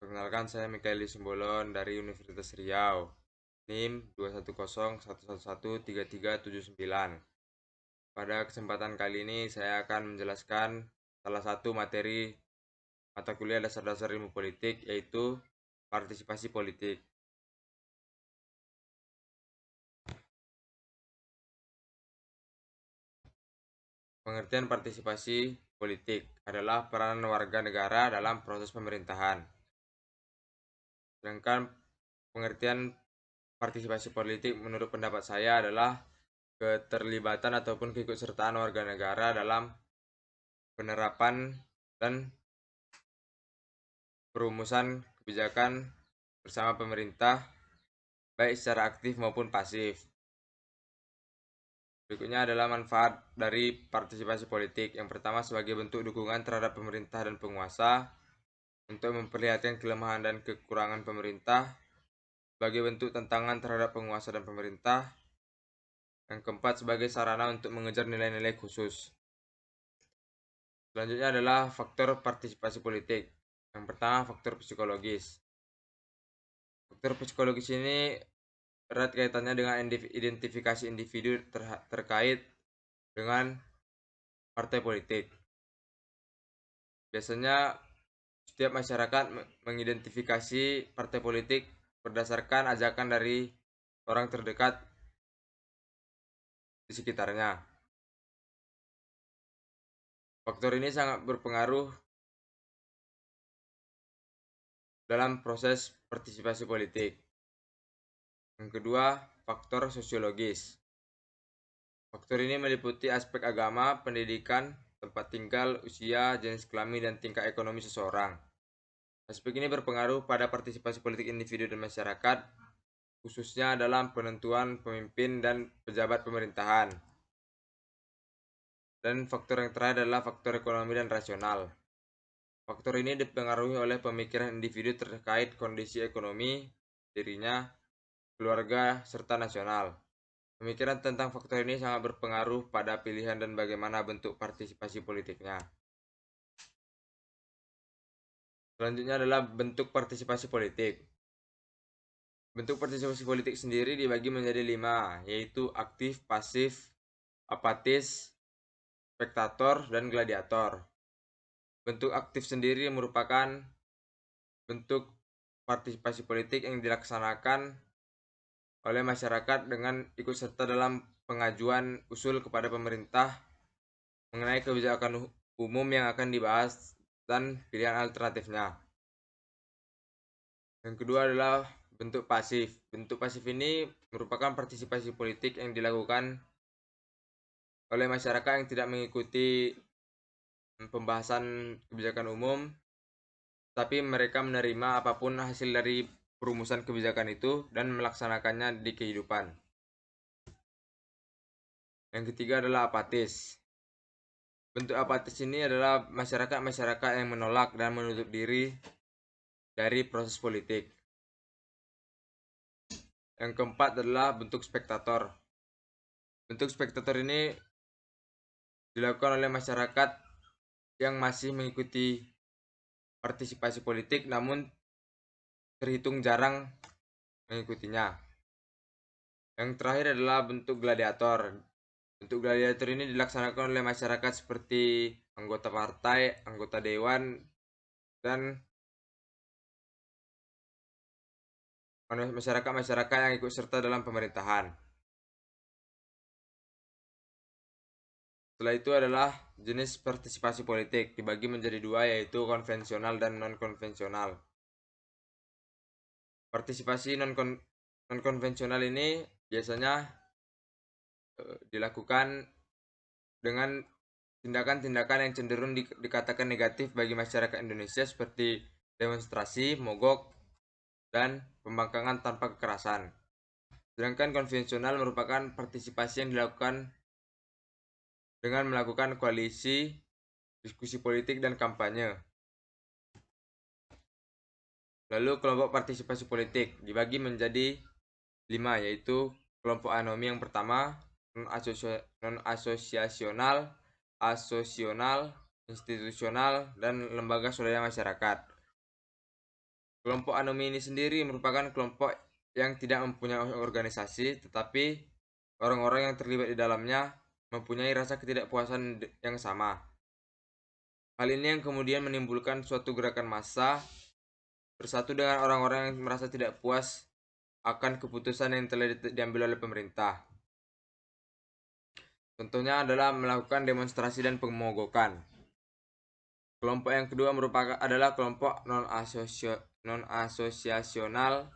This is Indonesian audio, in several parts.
Perkenalkan, saya Mikaeli Simbolon dari Universitas Riau. NIM 21011113379. Pada kesempatan kali ini saya akan menjelaskan salah satu materi mata kuliah dasar-dasar ilmu politik, yaitu partisipasi politik. Pengertian partisipasi politik adalah peranan warga negara dalam proses pemerintahan. Sedangkan pengertian partisipasi politik menurut pendapat saya adalah keterlibatan ataupun keikutsertaan warga negara dalam penerapan dan perumusan kebijakan bersama pemerintah, baik secara aktif maupun pasif. Berikutnya adalah manfaat dari partisipasi politik. Yang pertama, sebagai bentuk dukungan terhadap pemerintah dan penguasa untuk memperlihatkan kelemahan dan kekurangan pemerintah, sebagai bentuk tantangan terhadap penguasa dan pemerintah. Yang keempat, sebagai sarana untuk mengejar nilai-nilai khusus. Selanjutnya adalah faktor partisipasi politik. Yang pertama, faktor psikologis. Faktor psikologis ini erat kaitannya dengan identifikasi individu terkait dengan partai politik. Biasanya setiap masyarakat mengidentifikasi partai politik berdasarkan ajakan dari orang terdekat di sekitarnya. Faktor ini sangat berpengaruh dalam proses partisipasi politik. Yang kedua, faktor sosiologis. Faktor ini meliputi aspek agama, pendidikan, tempat tinggal, usia, jenis kelamin, dan tingkat ekonomi seseorang. Aspek ini berpengaruh pada partisipasi politik individu dan masyarakat, khususnya dalam penentuan pemimpin dan pejabat pemerintahan. Dan faktor yang terakhir adalah faktor ekonomi dan rasional. Faktor ini dipengaruhi oleh pemikiran individu terkait kondisi ekonomi dirinya, keluarga, serta nasional. Pemikiran tentang faktor ini sangat berpengaruh pada pilihan dan bagaimana bentuk partisipasi politiknya. Selanjutnya adalah bentuk partisipasi politik. Bentuk partisipasi politik sendiri dibagi menjadi 5, yaitu aktif, pasif, apatis, spektator, dan gladiator. Bentuk aktif sendiri merupakan bentuk partisipasi politik yang dilaksanakan oleh masyarakat dengan ikut serta dalam pengajuan usul kepada pemerintah mengenai kebijakan umum yang akan dibahas dan pilihan alternatifnya. Yang kedua adalah bentuk pasif. Bentuk pasif ini merupakan partisipasi politik yang dilakukan oleh masyarakat yang tidak mengikuti pembahasan kebijakan umum, tapi mereka menerima apapun hasil dari perumusan kebijakan itu dan melaksanakannya di kehidupan. Yang ketiga adalah apatis. Bentuk apatis ini adalah masyarakat yang menolak dan menutup diri dari proses politik. Yang keempat adalah bentuk spektator. Bentuk spektator ini dilakukan oleh masyarakat yang masih mengikuti partisipasi politik namun terhitung jarang mengikutinya. Yang terakhir adalah bentuk gladiator. Bentuk gladiator ini dilaksanakan oleh masyarakat seperti anggota partai, anggota dewan, dan masyarakat yang ikut serta dalam pemerintahan. Setelah itu adalah jenis partisipasi politik, dibagi menjadi 2, yaitu konvensional dan non-konvensional. Partisipasi non-konvensional ini biasanya dilakukan dengan tindakan-tindakan yang cenderung dikatakan negatif bagi masyarakat Indonesia seperti demonstrasi, mogok, dan pembangkangan tanpa kekerasan. Sedangkan konvensional merupakan partisipasi yang dilakukan dengan melakukan koalisi, diskusi politik, dan kampanye. Lalu kelompok partisipasi politik dibagi menjadi 5, yaitu kelompok anomi yang pertama, non-asosiasional, asosional, institusional, dan lembaga swadaya masyarakat. Kelompok anomi ini sendiri merupakan kelompok yang tidak mempunyai organisasi, tetapi orang-orang yang terlibat di dalamnya mempunyai rasa ketidakpuasan yang sama. Hal ini yang kemudian menimbulkan suatu gerakan massa bersatu dengan orang-orang yang merasa tidak puas akan keputusan yang telah diambil oleh pemerintah. Contohnya adalah melakukan demonstrasi dan pemogokan. Kelompok yang kedua adalah kelompok non-asosiasional,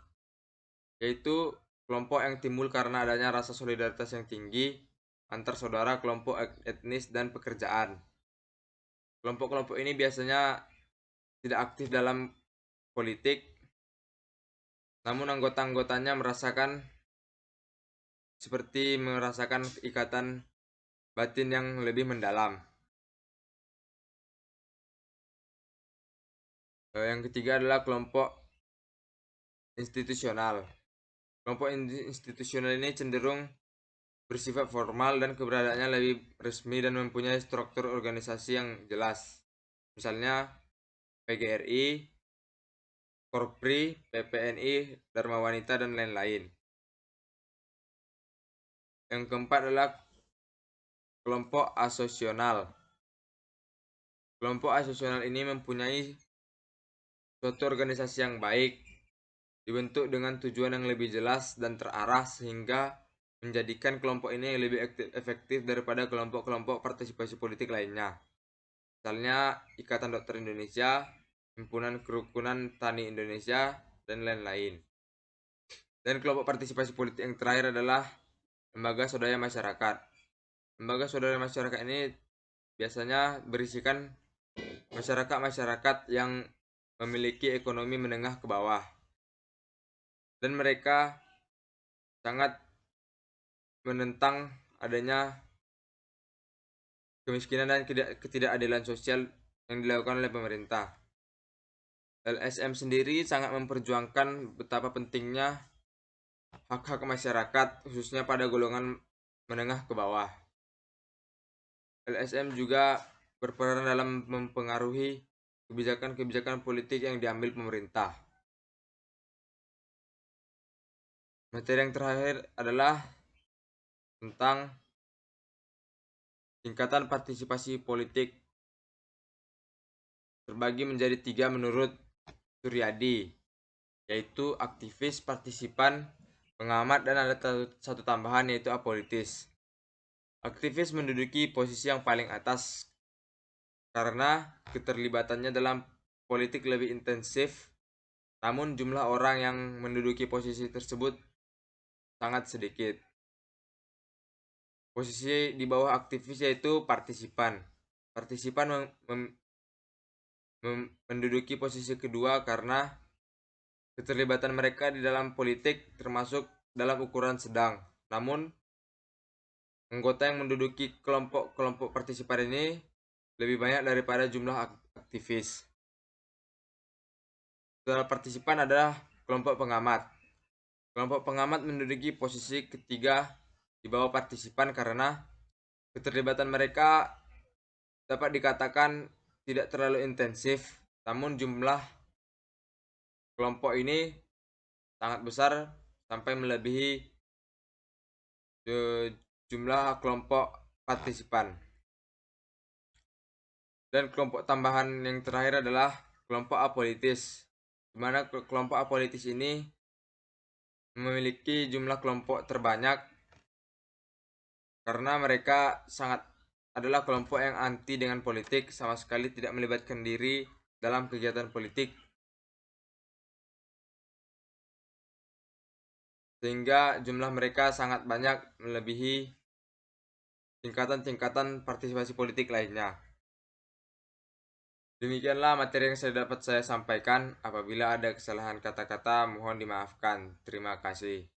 yaitu kelompok yang timbul karena adanya rasa solidaritas yang tinggi antar saudara kelompok etnis dan pekerjaan. Kelompok-kelompok ini biasanya tidak aktif dalam politik, namun anggota-anggotanya merasakan ikatan batin yang lebih mendalam. Yang ketiga adalah kelompok institusional. Kelompok institusional ini cenderung bersifat formal dan keberadaannya lebih resmi dan mempunyai struktur organisasi yang jelas. Misalnya PGRI, Korpri, PPNI, Dharma Wanita, dan lain-lain. Yang keempat adalah kelompok asosional. Kelompok asosional ini mempunyai suatu organisasi yang baik, dibentuk dengan tujuan yang lebih jelas dan terarah sehingga menjadikan kelompok ini lebih efektif daripada kelompok-kelompok partisipasi politik lainnya. Misalnya Ikatan Dokter Indonesia, Himpunan Kerukunan Tani Indonesia, dan lain-lain. Dan kelompok partisipasi politik yang terakhir adalah lembaga swadaya masyarakat. Lembaga swadaya masyarakat ini biasanya berisikan masyarakat-masyarakat yang memiliki ekonomi menengah ke bawah. Dan mereka sangat menentang adanya kemiskinan dan ketidakadilan sosial yang dilakukan oleh pemerintah. LSM sendiri sangat memperjuangkan betapa pentingnya hak-hak masyarakat, khususnya pada golongan menengah ke bawah. LSM juga berperan dalam mempengaruhi kebijakan-kebijakan politik yang diambil pemerintah. Materi yang terakhir adalah tentang tingkatan partisipasi politik. Terbagi menjadi 3 menurut Suryadi, yaitu aktivis, partisipan, pengamat, dan ada satu tambahan yaitu apolitis. Aktivis menduduki posisi yang paling atas karena keterlibatannya dalam politik lebih intensif, namun jumlah orang yang menduduki posisi tersebut sangat sedikit. Posisi di bawah aktivis yaitu partisipan. Partisipan menduduki posisi kedua karena keterlibatan mereka di dalam politik termasuk dalam ukuran sedang. Namun, anggota yang menduduki kelompok-kelompok partisipan ini lebih banyak daripada jumlah aktivis. Setelah partisipan adalah kelompok pengamat. Kelompok pengamat menduduki posisi ketiga di bawah partisipan karena keterlibatan mereka dapat dikatakan tidak terlalu intensif, namun jumlah kelompok ini sangat besar sampai melebihi jumlah kelompok partisipan. Dan kelompok tambahan yang terakhir adalah kelompok apolitis, di mana kelompok apolitis ini memiliki jumlah kelompok terbanyak karena mereka adalah kelompok yang anti dengan politik, sama sekali tidak melibatkan diri dalam kegiatan politik, sehingga jumlah mereka sangat banyak melebihi tingkatan-tingkatan partisipasi politik lainnya. Demikianlah materi yang dapat saya sampaikan. Apabila ada kesalahan kata-kata, mohon dimaafkan. Terima kasih.